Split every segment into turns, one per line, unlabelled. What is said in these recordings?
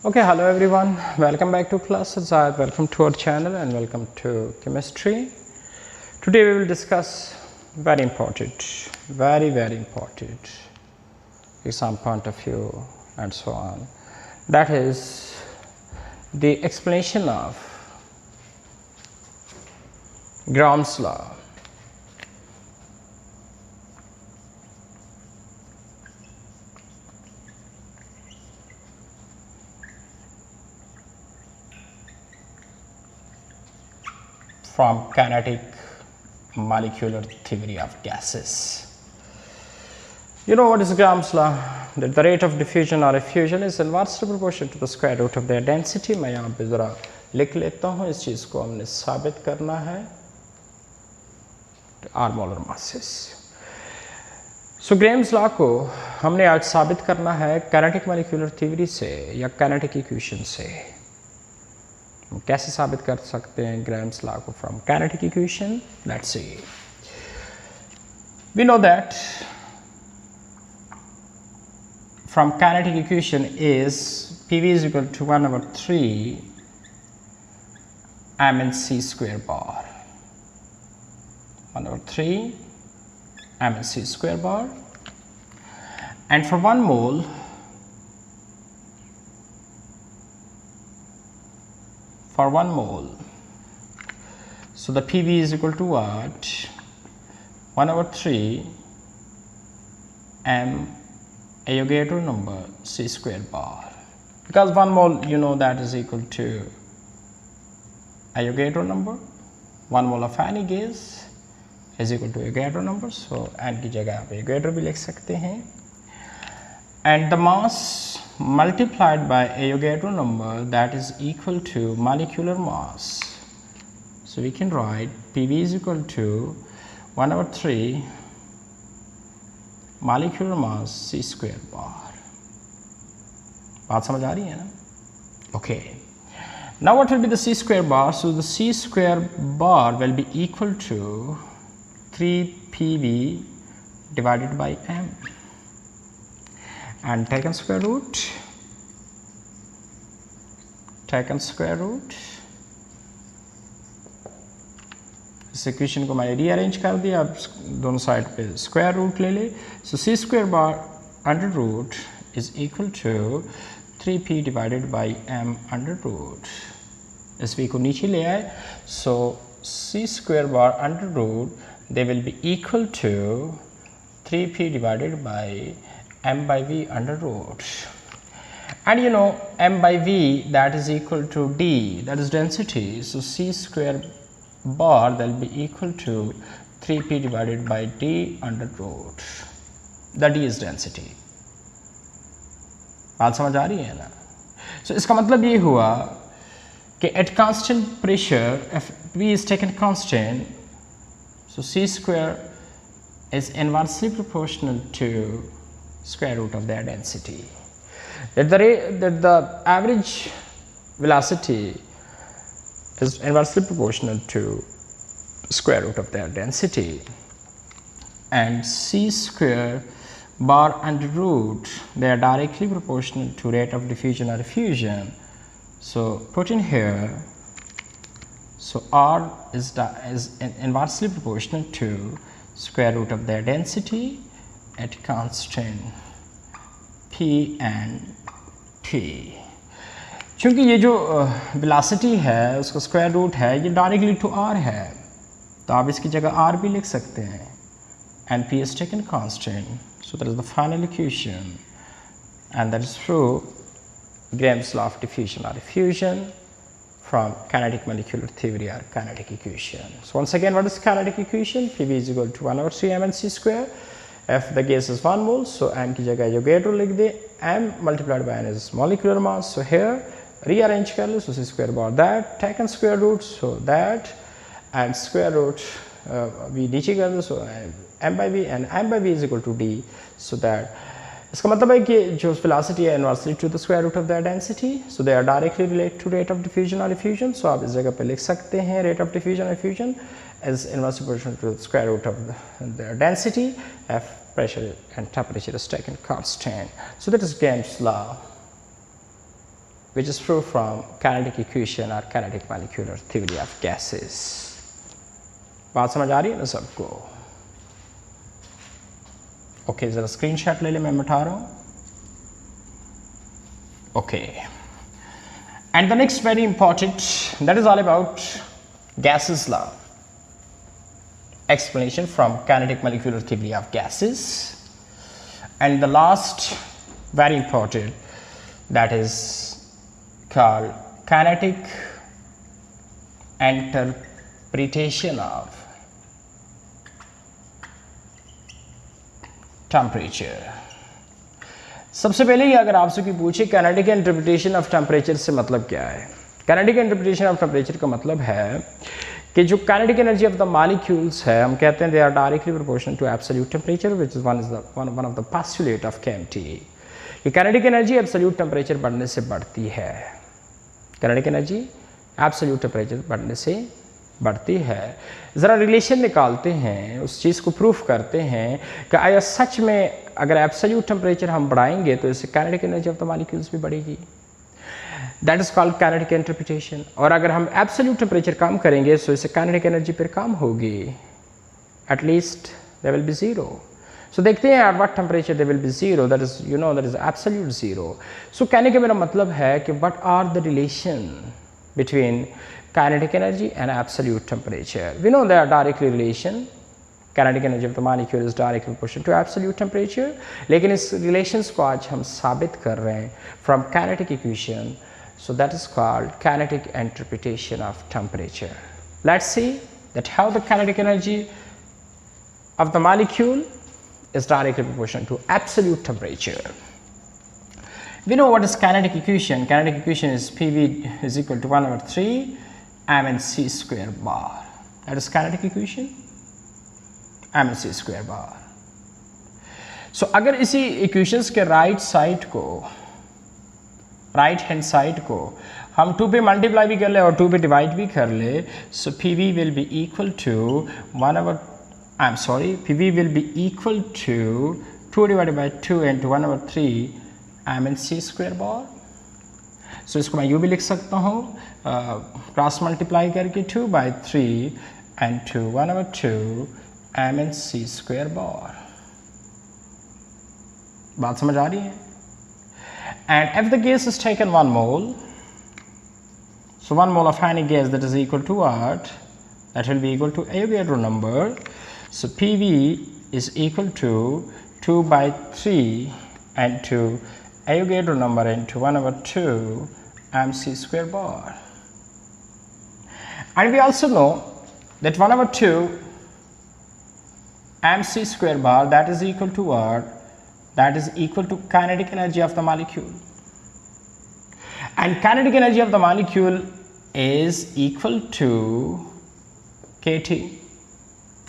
Okay, hello everyone. Welcome back to class. Welcome to our channel and welcome to chemistry. Today we will discuss very important, very important exam point of view and so on. That is the explanation of Gram's law. From kinetic molecular theory of gases. You know what is Gram's law? That the rate of diffusion or effusion is inversely proportional to the square root of their density. मैं यहाँ पे ज़रा लिख लेता हूँ, इस चीज़ को हमने साबित करना है R molar masses. So Gram's law को हमने आज साबित करना है kinetic molecular theory से या kinetic equation से. हम कैसे साबित कर सकते हैं Gram's law को from kinetic equation? Let's see. We know that from kinetic equation is PV is equal to 1/3 mnc square bar. 1/3 mnc square bar, and for 1 mole so the PV is equal to what? 1/3 m Avogadro number C square bar, because 1 mole you know that is equal to Avogadro number. 1 mole of any gas is equal to Avogadro number, so n की जगह आप Avogadro भी लिख सकते हैं, and the mass multiplied by Avogadro number, that is equal to molecular mass. So we can write PV is equal to 1/3 molecular mass C square bar. बात समझ आ रही है ना? Okay. Now what will be the C square bar? So the C square bar will be equal to 3 PV divided by m. And taken square root, इस equation को मैंने rearrange कर दिया, अब दोनों साइड पे स्क्वायर रूट ले ले. So C square bar under root is equal to 3p divided by m under root. इस v को नीचे ले आए, so C square bar under root they will be equal to 3p divided by m by v under root, and you know m by v that is equal to d, that is density. So C square bar that will be equal to 3p divided by d under root. The d is density. बात समझ आ रही है ना? So इसका मतलब ये हुआ कि at constant pressure if v is taken constant, so C square is inversely proportional to square root of their density. That the average velocity is inversely proportional to square root of their density, and C square bar under root they are directly proportional to rate of diffusion or effusion. So put in here, so R is inversely proportional to square root of their density at constant p and t. चूँकि ये जो velocity है उसका square root है, ये directly to r है, तो आप इसकी जगह r भी लिख सकते हैं, and p is taken constant. So that is the final equation, and that is through Gram's law of diffusion or effusion from kinetic molecular theory or kinetic equation. So once again, what is kinetic equation? PV is equal to 1/3 mnc square. If the gas is 1 mole, so m की जगह Avogadro लिख दे, m multiplied by n is molecular mass. So here rearrange कर लो, so c square bar that, taken square root, so that, and square root v नीचे कर दो, so m by v, and m by v is equal to d. So that इसका मतलब है कि जो velocity है inversely to the square root of their density, so they are directly related to rate of diffusion or effusion. So आप इस जगह पे लिख सकते हैं rate of diffusion or effusion is inversely proportional to the square root of their density if pressure and temperature is taken constant. So that is Gram's law. which is proved from kinetic equation or kinetic molecular theory of gases. बात समझ आ रही है ना सबको? Okay, जरा screenshot ले ले, मैं मिटा रहा हूँ. Okay, and the next very important, that is all about gases law, explanation from kinetic molecular theory of gases. And the last very important, that is called kinetic interpretation of temperature. सबसे पहले ही अगर आपसे कोई पूछे kinetic interpretation of temperature से मतलब क्या है, काइनेटिक इंटरप्रिटेशन ऑफ टेम्परेचर का मतलब है कि जो kinetic energy of the molecules है, हम कहते हैं they are directly proportional to absolute temperature, which is one of the postulate of KMT. ये काइनेटिक एनर्जी एब्सोल्यूट टेम्परेचर बढ़ने से बढ़ती है. काइनेटिक एनर्जी एब्सोल्यूट टेम्परेचर बढ़ने से बढ़ती है. ज़रा रिलेशन निकालते हैं, उस चीज़ को प्रूफ करते हैं कि आया सच में अगर एब्सोल्यूट टेम्परेचर हम बढ़ाएंगे तो इससे kinetic energy of the molecules भी बढ़ेगी. That is called kinetic interpretation. और अगर हम एब्सोल्यूट टेम्परेचर कम करेंगे तो इससे काइनेटिक एनर्जी फिर कम होगी, at least they will be zero. So देखते हैं at what temperature they will be zero, that is that is absolute zero. So कहने का मेरा मतलब है कि what are the relation between kinetic energy and absolute temperature. We know they are directly relation. Kinetic energy of the molecule is directly proportional to absolute temperature. लेकिन इस relations को आज हम साबित कर रहे हैं from kinetic equation. So that is called kinetic interpretation of temperature. Let's see that how the kinetic energy of the molecule is directly proportional to absolute temperature. We know what is kinetic equation. Kinetic equation is PV is equal to 1/3 mc square bar. That is kinetic equation, mc square bar. So अगर इसी equations के right side को, right hand side को हम 2 पे multiply भी कर ले और 2 पे divide भी कर ले, so PV will be equal to PV will be equal to 2 divided by 2 into 1/3 mc square bar. सो इसको मैं यूँ भी लिख सकता हूँ, क्रॉस मल्टीप्लाई करके 2/3 into 1/2 mc square bar. बात समझ आ रही है? And if the gas is taken 1 mole, so 1 mole of any gas, that is equal to what? That will be equal to Avogadro number. So PV is equal to 2/3 into Avogadro number into 1/2 mc square bar. And we also know that 1/2 mc square bar, that is equal to what? That is equal to kinetic energy of the molecule. And kinetic energy of the molecule is equal to kT.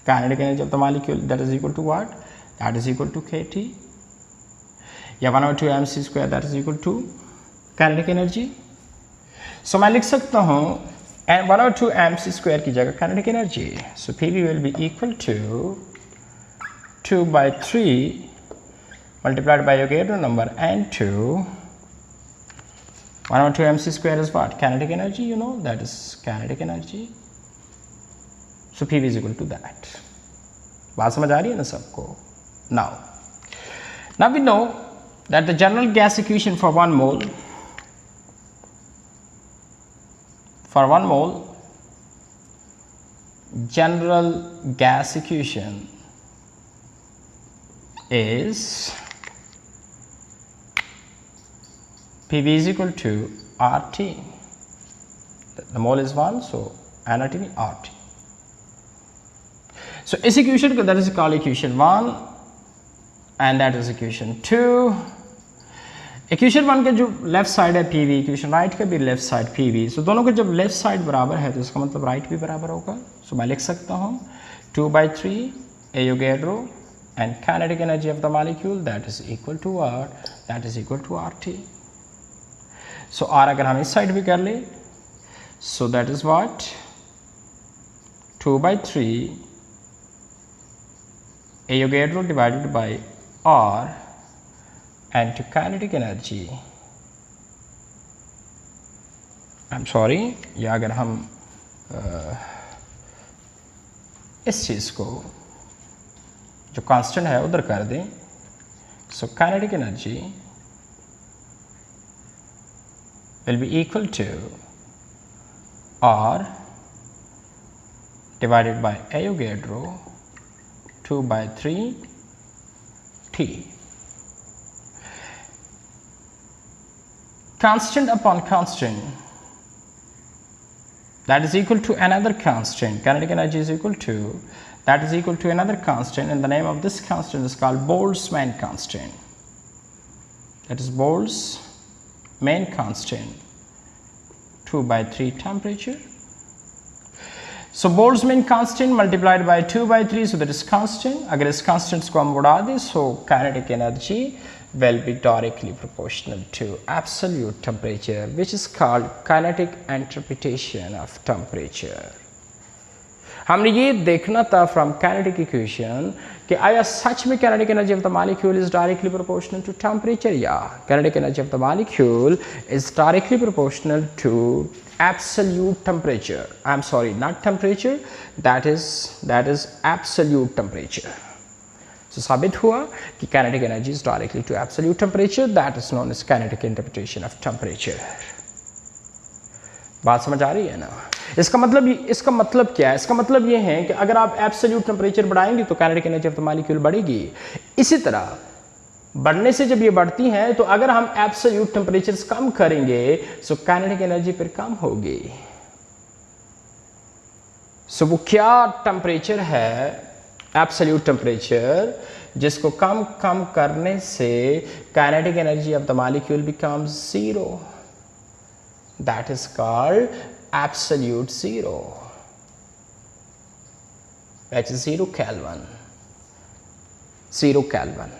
Kinetic energy of the molecule, that is equal to what? That is equal to kT. या 1/2 mc square, that is equal to kinetic energy. So मैं लिख सकता हूँ 1/2 mc square की जगह kinetic energy. So PV will be equal to 2/3 multiplied by Avogadro number into 1/2 mc square is what? Kinetic energy, that is kinetic energy. So PV is equal to that. बात समझ आ रही है ना सबको? Now we know that the general gas equation for 1 mole, general gas equation is PV is equal to RT. The mole is 1, so nRT RT. So इस equation को, that is called equation 1 and that is equation 2. Equation 1 के जो left side है PV, equation right का भी left side PV. सो दोनों के जब लेफ्ट साइड बराबर है तो इसका मतलब राइट भी बराबर होगा. सो मैं लिख सकता हूँ 2/3 Avogadro and kinetic energy of the molecule, that is equal to what? That is equal to RT. So R अगर हम इस साइड भी कर ले, सो that is what? 2/3 Avogadro divided by R and to kinetic energy I am sorry, या अगर हम इस चीज़ को जो कांस्टेंट है उधर कर दें, so kinetic energy will be equal to R divided by Avogadro 2/3 T. Constant upon constant, that is equal to another constant. Kinetic energy is equal to, that is equal to another constant, and the name of this constant is called Boltzmann constant. That is Boltzmann constant, 2/3 temperature. So Boltzmann constant multiplied by 2/3, so that is constant. अगर इस constant को हम उड़ा दें, so kinetic energy will be directly proportional to absolute temperature, which is called kinetic interpretation of temperature. हमने ये देखना था from kinetic equation कि आया सच में kinetic energy of the molecule is directly proportional to temperature, या kinetic energy of the molecule is directly proportional to absolute temperature. I'm sorry, not temperature, that is absolute temperature. So साबित हुआ कि kinetic energy is directly to absolute temperature, that is known as kinetic interpretation of temperature. बात समझ आ रही है ना? इसका मतलब क्या है? इसका मतलब ये है कि अगर आप एब्सोल्यूट टेम्परेचर बढ़ाएंगे तो kinetic energy of the molecule बढ़ेगी। इसी तरह बढ़ने से जब ये बढ़ती हैं तो अगर हम एब्सोल्यूट टेम्परेचर्स कम करेंगे सो काइनेटिक एनर्जी फिर कम होगी। सो वो क्या टेम्परेचर है एब्सोल्यूट टेम्परेचर जिसको कम करने से kinetic energy of the molecule becomes zero? That is called absolute zero. That is 0 Kelvin. 0 Kelvin.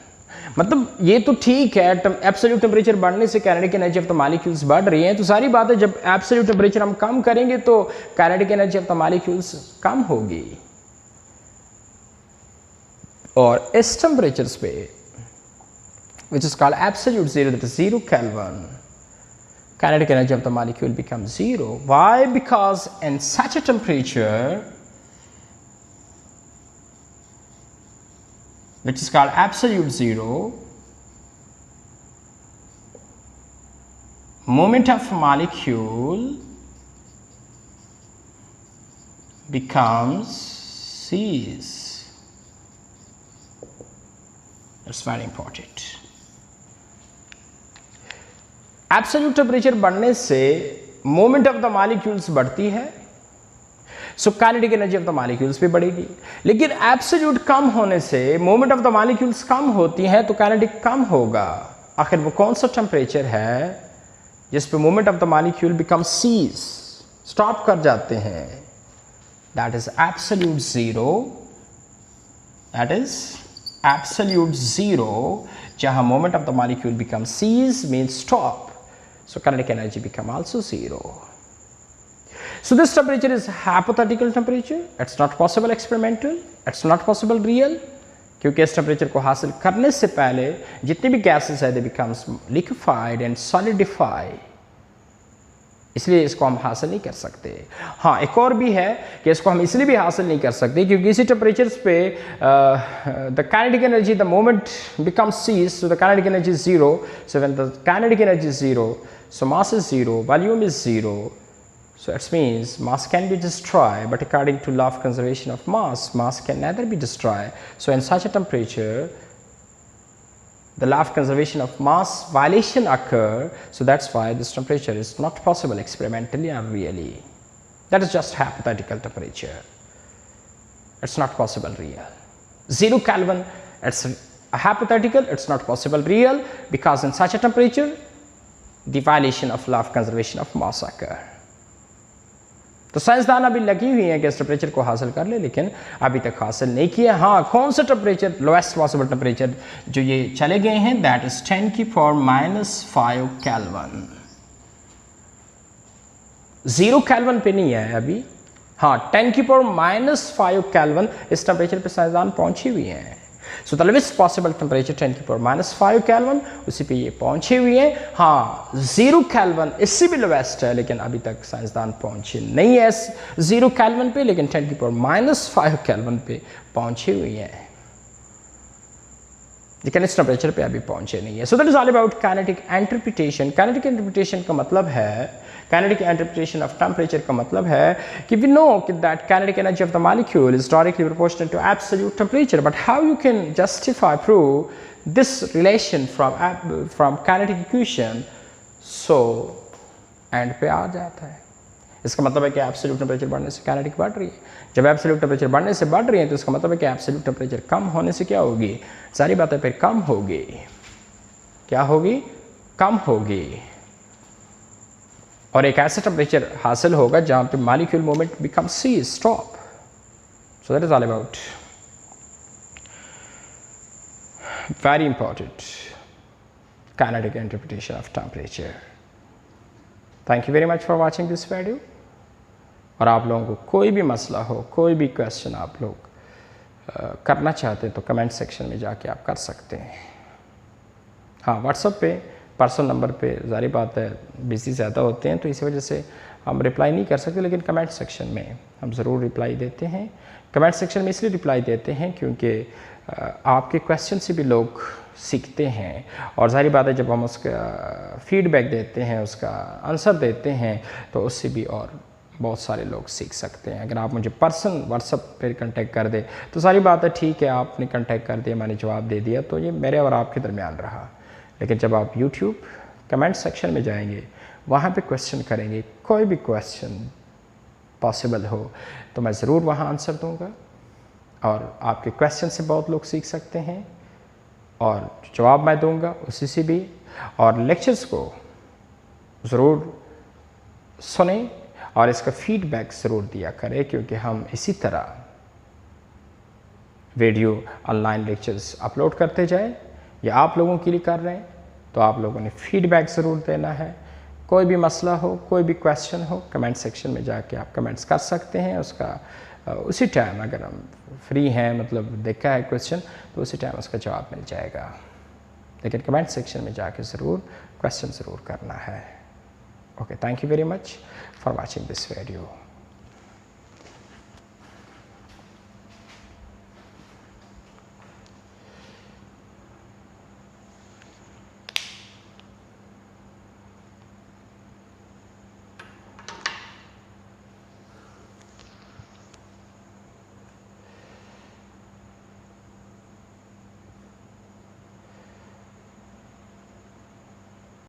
मतलब ये तो ठीक है, एब्सोल्यूट टेम्परेचर बढ़ने से kinetic energy of the molecules बढ़ रही हैं, तो सारी बात है जब एब्सोल्यूट टेम्परेचर हम कम करेंगे तो kinetic energy of the molecules कम होगी। और इस टेम्परेचर्स पे which is called absolute zero, that is 0 Kelvin, kinetic energy of the molecule becomes zero. Why? Because in such a temperature, which is called absolute zero, moment of molecule becomes cease. That's very important. Absolute temperature बढ़ने से moment of the molecules बढ़ती है, सो kinetic energy of the molecules भी बढ़ेगी। लेकिन absolute कम होने से moment of the molecules कम होती हैं तो काइनेटिक कम होगा। आखिर वो कौन सा टेम्परेचर है जिस पे moment of the molecule become cease, stop कर जाते हैं? That is absolute zero. That is absolute zero, जहां moment of the molecule become cease means stop. So kinetic energy become also zero. So this temperature is hypothetical temperature. It's not possible experimental. It's not possible real. क्योंकि इस temperature को हासिल करने से पहले जितने भी गैसेस है they becomes liquefied and solidify. इसलिए इसको हम हासिल नहीं कर सकते. हाँ, एक और भी है कि इसको हम इसलिए भी हासिल नहीं कर सकते क्योंकि इसी टेम्परेचर्स पे the kinetic energy the moment becomes cease, so the kinetic energy is zero. So when the kinetic energy is zero, so mass is zero, volume is zero, so it means mass can be destroyed, but according to law of conservation of mass can neither be destroyed. So in such a temperature the law of conservation of mass violation occur, so that's why this temperature is not possible experimentally or really. That is just hypothetical temperature. It's not possible real. 0 Kelvin, it's a hypothetical, it's not possible real, because in such a temperature the violation of law of conservation of mass occur. तो साइंसदान अभी लगी हुई हैं कि इस temperature को हासिल कर ले, लेकिन अभी तक हासिल नहीं किया. हाँ, कौन सा टेम्परेचर, लोएस्ट पॉसिबल टेम्परेचर जो ये चले गए हैं, दैट इज 10⁻⁵ केल्विन. 0 केल्विन पे नहीं है अभी. हाँ, 10⁻⁵ केल्विन इस टेम्परेचर पे साइंसदान पहुंची हुई हैं. So the lowest possible temperature 10⁻⁵ kelvin, उसी पे ये पहुंचे हुए हैं। हाँ 0 केल्विन इससे भी लोवेस्ट है, लेकिन अभी तक साइंसदान पहुंचे नहीं है 0 केल्विन पे, लेकिन 10⁻⁵ केल्विन पे पहुंचे हुए हैं, लेकिन इस टेम्परेचर पे अभी पहुंचे नहीं है। सो that is all about kinetic interpretation. Kinetic interpretation का मतलब है, काइनेटिक इंटरप्रिटेशन ऑफ टेम्परेचर का मतलब है कि वी नो कि that kinetic energy of the molecule is directly proportional to absolute temperature, but how you can justify prove this relation from kinetic equation. So end पे आ जाता है, इसका मतलब है कि एब्सोल्यूट टेम्परेचर बढ़ने से काइनेटिक बढ़ रही है। जब एब्सोल्यूट टेम्परेचर बढ़ने से बढ़ रही है तो इसका मतलब है कि एब्सोल्यूट टेम्परेचर कम होने से क्या होगी, सारी बातें फिर कम होगी। क्या होगी, कम होगी, और एक ऐसा टेम्परेचर हासिल होगा जहां पे molecule movement become see stop. So that is all about very important kinetic interpretation of temperature. Thank you very much for watching this video. और आप लोगों को कोई भी मसला हो, कोई भी क्वेश्चन आप लोग करना चाहते हैं तो कमेंट सेक्शन में जाके आप कर सकते हैं। हाँ व्हाट्सएप पे पर्सनल नंबर पे ज़ाहिर बात है बिजी ज़्यादा होते हैं तो इसी वजह से हम रिप्लाई नहीं कर सकते, लेकिन कमेंट सेक्शन में हम ज़रूर रिप्लाई देते हैं। कमेंट सेक्शन में इसलिए रिप्लाई देते हैं क्योंकि आपके क्वेश्चन से भी लोग सीखते हैं, और ज़ाहिर बात है जब हम उसका फीडबैक देते हैं, उसका आंसर देते हैं, तो उससे भी और बहुत सारे लोग सीख सकते हैं। अगर आप मुझे पर्सन व्हाट्सएप पर कांटेक्ट कर दे तो सारी बात है ठीक है, आपने कांटेक्ट कर दिया, मैंने जवाब दे दिया, तो ये मेरे और आपके दरमियान रहा। लेकिन जब आप यूट्यूब कमेंट सेक्शन में जाएंगे, वहाँ पे क्वेश्चन करेंगे, कोई भी क्वेश्चन पॉसिबल हो तो मैं ज़रूर वहाँ आंसर दूँगा, और आपके क्वेश्चन से बहुत लोग सीख सकते हैं, और जवाब मैं दूँगा उसी से भी। और लेक्चर्स को ज़रूर सुने और इसका फीडबैक ज़रूर दिया करें, क्योंकि हम इसी तरह वीडियो ऑनलाइन लेक्चर्स अपलोड करते जाएं। या आप लोगों के लिए कर रहे हैं तो आप लोगों ने फीडबैक ज़रूर देना है। कोई भी मसला हो, कोई भी क्वेश्चन हो, कमेंट सेक्शन में जाके आप कमेंट्स कर सकते हैं। उसका उसी टाइम अगर हम फ्री हैं, मतलब देखा है क्वेश्चन, तो उसी टाइम उसका जवाब मिल जाएगा। लेकिन कमेंट सेक्शन में जाके ज़रूर क्वेश्चन ज़रूर करना है। Okay, thank you very much for watching this video.